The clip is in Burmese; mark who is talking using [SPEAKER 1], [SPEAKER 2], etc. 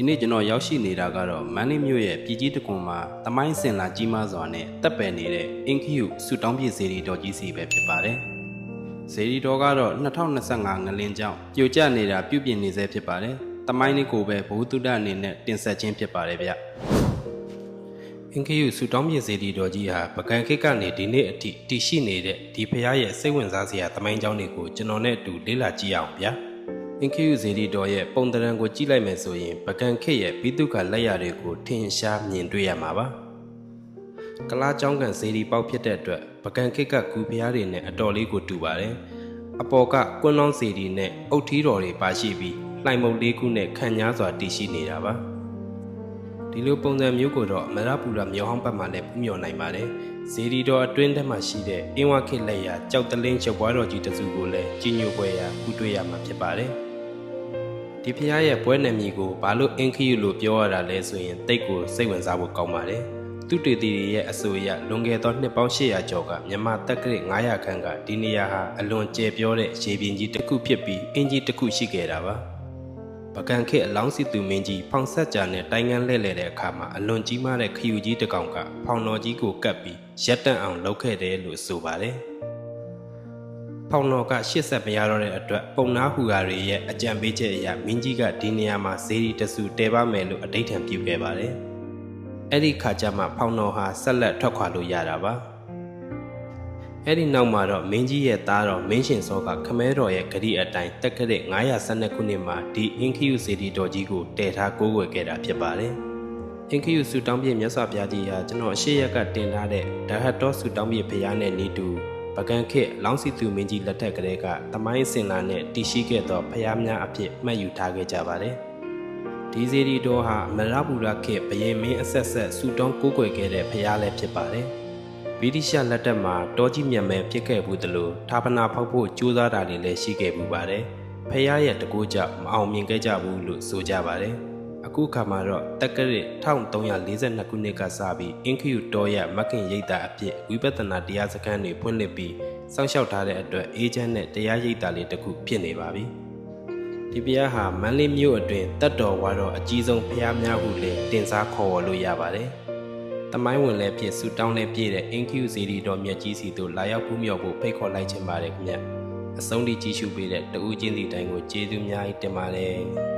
[SPEAKER 1] ဒီနေ့ကျွန်တော်ရောက်ရှိနေတာကတော့မန္တလေးမြို့ရဲ့ပြည်ကြီးတကွန်မှာသမိုင်းစင်လာကြီးမားစွာနဲ့တပ်ပယ်နေတဲ့အင်ခယူဆူတောင်းပြည့်စေတီတော်ကြီးစီပဲဖြစ်ပါတယ်။စေတီတော်ကတော့2025ငလင်ကြောင့်ပြိုကျနေတာပြုပြင်နေဆဲဖြစ်ပါတယ်။သမိုင်းလေးကိုပဲဘုသူတ္တအနေနဲ့တင်ဆက်ခြင်းဖြစ်ပါတယ်ဗျ။အင်ခယူဆူတောင်းပြည့်စေတီတော်ကြီးဟာပကံခေတ်ကနေဒီနေ့အထိတည်ရှိနေတဲ့ဒီဖရားရဲ့စိတ်ဝင်စားစရာသမိုင်းကြောင်းတွေကိုကျွန်တော်နဲ့အတူလေ့လာကြည့်အောင်ဗျာ။အင်ခယူစေတီတော်ရဲ့ပုံသဏ္ဍာန်ကိုကြည့်လိုက်မယ်ဆိုရင်ပကံခေတ်ရဲ့ဘိတုခလက်ရာတွေကိုထင်ရှားမြင်တွေ့ရမှာပါ။ကလားကျောင်းကန်စေတီပေါက်ဖြစ်တဲ့အတွက်ပကံခေတ်ကကူဖျားတွေနဲ့အတော်လေးကိုတူပါတယ်။အပေါ်ကကွန်းလောင်းစေတီနဲ့အုတ်ထီးတော်တွေပါရှိပြီးလှိုင်မုတ်လေးခုနဲ့ခံညားစွာတည်ရှိနေတာပါ။ဒီလိုပုံစံမျိုးကိုတော့မရပူရမြောင်းဟောင်းဘက်မှာလည်းဖူးမြော်နိုင်ပါတယ်။စေတီတော်အတွင်းထဲမှာရှိတဲ့အင်းဝခေတ်လက်ရာကြောက်တလင်းရုပ်ပွားတော်ကြီးတစုကိုလည်းကြီးညိုပွဲရာကူတွေ့ရမှာဖြစ်ပါတယ်။ဒီဖျားရဲ့ပွဲနယ်မြေကိုဘာလို့အင်ခယူလို့ပြောရတာလဲဆိုရင်တိတ်ကိုစိတ်ဝင်စားဖို့ကောင်းပါတယ်။သူတေတီတွေရဲ့အဆိုအရလွန်ခဲ့သောနှစ်ပေါင်း800ကျော်ကမြန်မာတက္ကရာ900ခန်းကဒီနေရာဟာအလွန်ကျယ်ပြောတဲ့ရေပြင်ကြီးတစ်ခုဖြစ်ပြီးအင်းကြီးတစ်ခုရှိခဲ့တာပါ။ပကံခေတ်အလောင်းစီသူမင်းကြီးဖောင်ဆက်ကြာနဲ့တိုင်ငံလှည့်လည်တဲ့အခါမှာအလွန်ကြီးမားတဲ့ခယူကြီးတစ်ကောင်ကဖောင်တော်ကြီးကိုကပ်ပြီးရက်တန့်အောင်လုပ်ခဲ့တယ်လို့ဆိုပါတယ်။ဖောင်တော်က80မရတော့တဲ့အတွက်ပုံနာဟူဟာတွေရဲ့အကြံပေးချက်အရမင်းကြီးကဒီနေရာမှာဇေဒီတဆူတဲပါမယ်လို့အတိတ်ထံပြုခဲ့ပါတယ်။အဲ့ဒီခါကျမှဖောင်တော်ဟာဆက်လက်ထွက်ခွာလို့ရတာပါ။အဲ့ဒီနောက်မှာတော့မင်းကြီးရဲ့သားတော်မင်းရှင်စောကခမဲတော်ရဲ့ဂရီအတိုင်းတက္ကရာ912ခုနှစ်မှာဒီအင်ခယူဇေဒီတော်ကြီးကိုတည်ထားကိုးကွယ်ခဲ့တာဖြစ်ပါတယ်။အင်ခယူဆူတောင်းပြည့်မြတ်စွာဘုရားကြီးဟာကျွန်တော်ရှေ့ရက်ကတင်ထားတဲ့ဒဟတ်တော်ဆူတောင်းပြည့်ဘုရားနဲ့နေတူပကံခေတ်လောင်းစီသူမင်းကြီးလက်ထက်ကလေးကသမိုင်းစင်လာနဲ့တည်ရှိခဲ့သောဖျားများအဖြစ်မှတ်ယူထားခဲ့ကြပါတယ်။ဒီစေတီတော်ဟာမရပူရခေတ်ဘရင်မင်းအဆက်ဆက်ဆူတောင်းကိုးကွယ်ခဲ့တဲ့ဖျားလည်းဖြစ်ပါတယ်။ဗြိတိရှလက်ထက်မှာတောကြီးမြတ်မဲဖြစ်ခဲ့ဘူးသလိုဌာပနာဖောက်ဖို့ကြိုးစားတာတွေလည်းရှိခဲ့ဘူးပါတယ်။ဖျားရဲ့တကူကြောင့်မအောင်မြင်ခဲ့ကြဘူးလို့ဆိုကြပါတယ်။အခုခါမှာတော့တက္ကရာ1342ခုနှစ်ကစပြီးအင်ခယူတော်ရဲ့မခင်ရိပ်သာအဖြစ်ဝိပဿနာတရားစခန်းတွေဖွင့်လှစ်ပြီးစောင့်ရှောက်ထားတဲ့အတွက်အေဂျင့်နဲ့တရားရိပ်သာလေးတစ်ခုဖြစ်နေပါပြီ။ဒီဘုရားဟာမန္တလေးမြို့အတွင်းတတ်တော်ဝါတော်အကြီးဆုံးဘုရားများဟုလည်းတင်စားခေါ်ဝေါ်လို့ရပါတယ်။တမိုင်းဝင်လည်းဖြစ်ဆူတောင်းလည်းပြည့်တဲ့အင်ခယူစေတီတော်မြတ်ကြီးစီတို့လာရောက်ပူးမြော်ဖို့ဖိတ်ခေါ်လိုက်ခြင်းပါတယ်ခင်ဗျ။အဆုံးထိကြည့်ရှုပေးတဲ့တဦးချင်းစီတိုင်းကိုကျေးဇူးများတင်ပါတယ်။